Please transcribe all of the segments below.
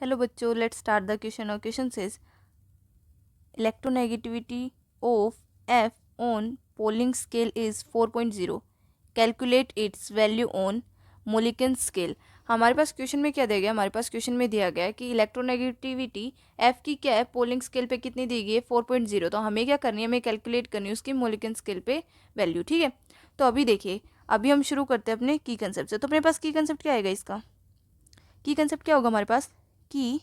Hello बच्चों, let's start the question. और question says electronegativity of F on Pauling scale is 4.0। Calculate its value on Mulliken scale. हमारे पास question में क्या दिया गया? हमारे पास क्वेश्चन में दिया गया है कि इलेक्ट्रोनेगेटिविटी एफ की क्या है, पोलिंग स्केल पे कितनी दी गई है 4.0। तो हमें क्या करनी है, हमें कैलकुलेट करनी है उसकी मोलिकन स्केल पे वैल्यू। ठीक है, तो अभी देखिए, अभी हम शुरू करते हैं अपने की कंसेप्ट से। तो अपने पास की कंसेप्ट क्या आएगा? इसका की कंसेप्ट क्या होगा हमारे पास? की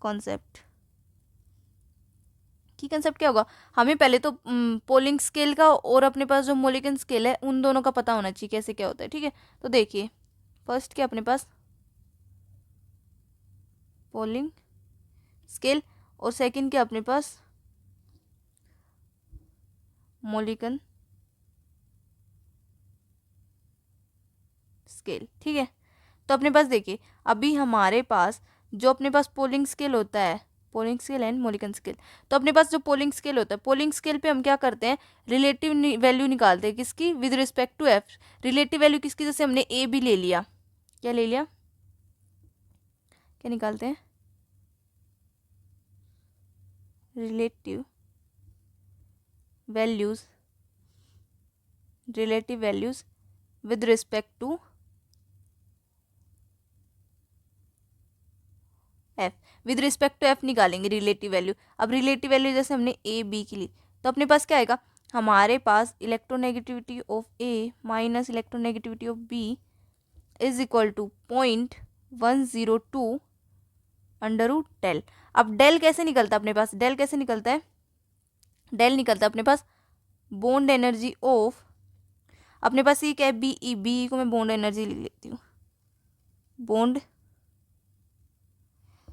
कॉन्सेप्ट की कंसेप्ट क्या होगा? हमें पहले तो पोलिंग स्केल का और अपने पास जो मोलिकन स्केल है उन दोनों का पता होना चाहिए कैसे क्या होता है। ठीक है, तो देखिए, फर्स्ट क्या अपने पास पोलिंग स्केल और सेकंड क्या अपने पास मोलिकन स्केल। ठीक है, तो अपने पास देखिए, अभी हमारे पास जो अपने पास पोलिंग स्केल होता है, पोलिंग स्केल एंड मोलिकन स्केल, तो अपने पास जो पोलिंग स्केल होता है, पोलिंग स्केल पे हम क्या करते हैं, रिलेटिव वैल्यू निकालते हैं। किसकी? With respect to F. Relative value किसकी? जैसे हमने ए भी ले लिया, क्या ले लिया, क्या निकालते हैं? Relative values, relative values with respect to F. With respect to F निकालेंगे रिलेटिव वैल्यू। अब रिलेटिव वैल्यू जैसे हमने ए बी की ली, तो अपने पास क्या आएगा? हमारे पास electronegativity of A minus electronegativity of B is equal to 0.102 under root del. अब डेल कैसे निकलता है अपने पास? डेल कैसे निकलता है? डेल निकलता है अपने पास बॉन्ड एनर्जी ऑफ, अपने पास ये क्या है, बी ई, बी को मैं बॉन्ड एनर्जी लिख लेती हूँ।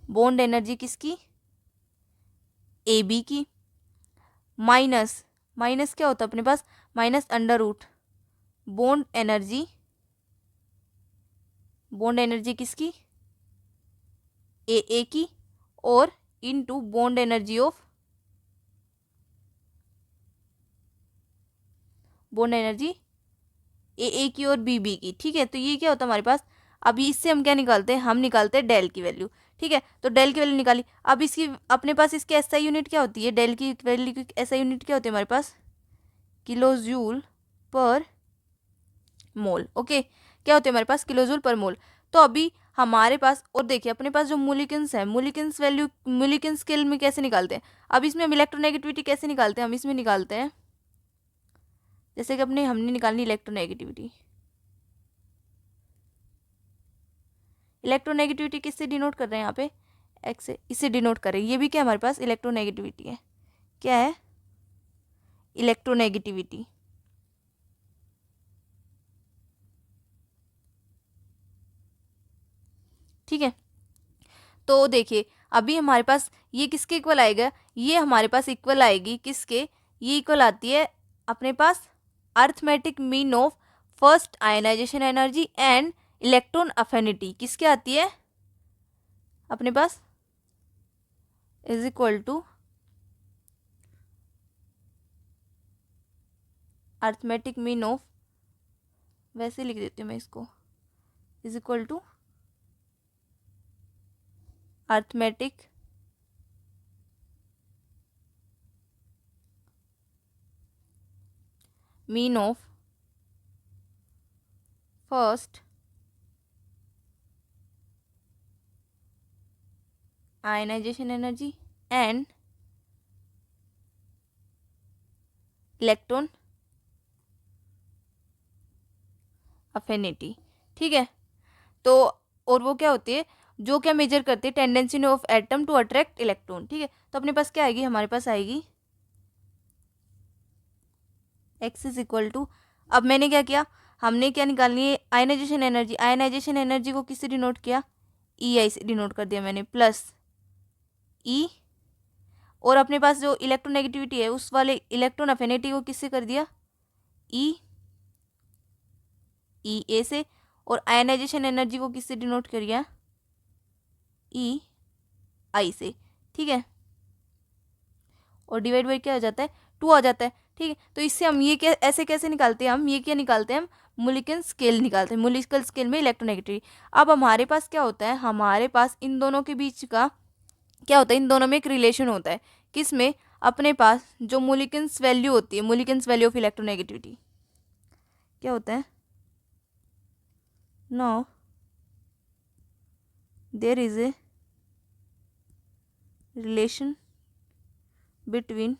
बॉन्ड एनर्जी किसकी? ए बी की, माइनस माइनस क्या होता है अपने पास? Minus under root bond energy, bond energy किसकी? ए की, और into bond energy of, bond energy A की और बी की। ठीक है, तो ये क्या होता है हमारे पास? अभी इससे हम क्या निकालते हैं? हम निकालते हैं डेल की वैल्यू। ठीक है, तो डेल की वैल्यू निकाली। अब इसकी अपने पास इसकी एसआई यूनिट क्या होती है? डेल की वैल्यू की एसआई यूनिट क्या होती है हमारे पास? किलो जूल पर मोल। ओके, क्या होते हैं हमारे पास? किलो जूल पर मोल। तो अभी हमारे पास, और देखिए अपने पास जो मोलिकन्स है, मोलिकन्स वैल्यू मोलिकन स्केल में कैसे निकालते हैं? अब इसमें हम इलेक्ट्रोनेगेटिविटी कैसे निकालते हैं? हम इसमें निकालते हैं जैसे कि अपने हमने निकालनी इलेक्ट्रोनेगेटिविटी। इलेक्ट्रोनेगेटिविटी किससे डिनोट कर रहे हैं यहाँ पे? एक्स से, इससे डिनोट कर रहे हैं। ये भी क्या हमारे पास इलेक्ट्रोनेगेटिविटी है? क्या है? इलेक्ट्रोनेगेटिविटी। ठीक है, तो देखिए, अभी हमारे पास ये किसके इक्वल आएगा? ये हमारे पास इक्वल आएगी किसके? ये इक्वल आती है अपने पास arithmetic mean of first ionisation energy and electron affinity. किसके आती है अपने पास? Is equal to arithmetic mean of, वैसे लिख देती हूँ मैं इसको, is equal to arithmetic mean of first ionisation energy and electron affinity. ठीक है, तो और वो क्या होती है, जो क्या मेजर करती है? Tendency of atom to attract electron. ठीक है, तो अपने पास क्या आएगी? हमारे पास आएगी एक्स इज इक्वल टू, अब मैंने क्या किया, हमने क्या निकालनी है? Ionization energy. आयनाइजेशन एनर्जी को किससे डिनोट किया? ई आई से डिनोट कर दिया मैंने, प्लस ई, और अपने पास जो इलेक्ट्रोनेगेटिविटी है उस वाले इलेक्ट्रॉन अफिनिटी को किससे कर दिया? ई ए से, और आयनाइजेशन एनर्जी को किससे डिनोट कर दिया? ई आई से। ठीक है, और डिवाइड बाई क्या हो जाता है? 2 आ जाता है। ठीक है, तो इससे हम ये क्या ऐसे कैसे निकालते हैं? हम ये क्या निकालते हैं? हम मोलिकन स्केल निकालते हैं, मोलिकल स्केल में इलेक्ट्रोनेगेटिविटी। अब हमारे पास क्या होता है, हमारे पास इन दोनों के बीच का क्या होता है, इन दोनों में एक रिलेशन होता है। किसमें, अपने पास जो मोलिकन्स वैल्यू होती है, मोलिकन्स वैल्यू ऑफ इलेक्ट्रोनेगेटिविटी क्या होता है, no there is a relation between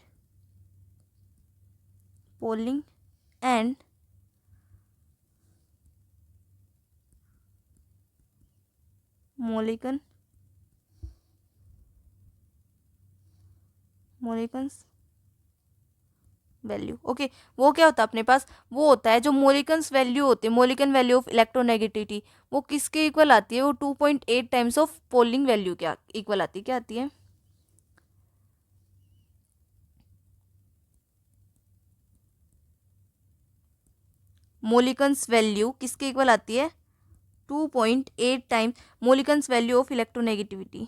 Pauling and Mulliken's value. Okay, वो क्या होता है अपने पास, वो होता है जो मोलिकन्स वैल्यू होती है, मोलिकन वैल्यू ऑफ इलेक्ट्रोनेगेटिविटी, वो किसके इक्वल आती है, वो 2.8 टाइम्स ऑफ पोलिंग वैल्यू क्या इक्वल आती है, क्या आती है, मोलिकन्स वैल्यू किसके इक्वल आती है, 2.8 टाइम मोलिकन्स वैल्यू ऑफ इलेक्ट्रोनेगेटिविटी।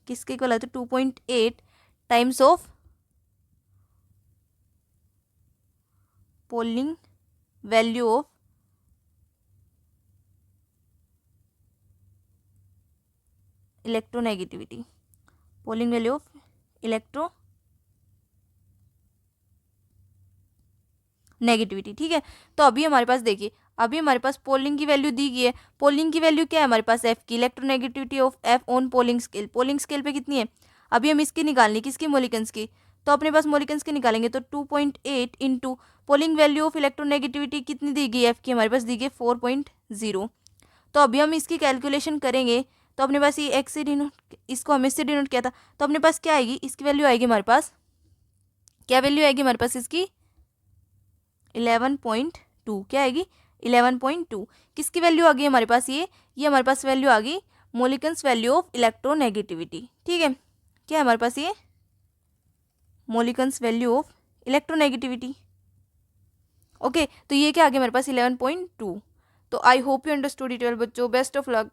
किसके इक्वल आती है, 2.8 times of polling value of electronegativity, polling value of electronegativity. ठीक है, तो अभी हमारे पास देखिए, अभी हमारे पास पोलिंग की वैल्यू दी गई है। पोलिंग की वैल्यू क्या है हमारे पास, एफ की, electronegativity of F on Pauling scale, polling scale पे कितनी है, अभी हम इसकी निकालनी, किसकी, मोलिकन्स की। तो अपने पास मोलिकन्स की निकालेंगे तो 2.8 into polling value of electronegativity कितनी दी गई, एफ की हमारे पास दी गई 4.0। तो अभी हम इसकी कैलकुलेशन करेंगे, तो अपने पास ये एक्स से डिनोट, इसको हम इससे डिनोट किया था, तो अपने पास क्या आएगी, इसकी वैल्यू आएगी हमारे पास, क्या वैल्यू आएगी हमारे पास इसकी, 11.2, क्या आएगी, 11.2। किसकी वैल्यू आ गई हमारे पास, ये हमारे पास वैल्यू आ गई मोलिकन्स वैल्यू ऑफ इलेक्ट्रोनेगेटिविटी। ठीक है, क्या है हमारे पास, ये मोलिकन्स वैल्यू ऑफ इलेक्ट्रोनेगेटिविटी। ओके, तो ये क्या आ गया हमारे पास, 11.2। तो I hope you understood it well बच्चों, बेस्ट ऑफ लक।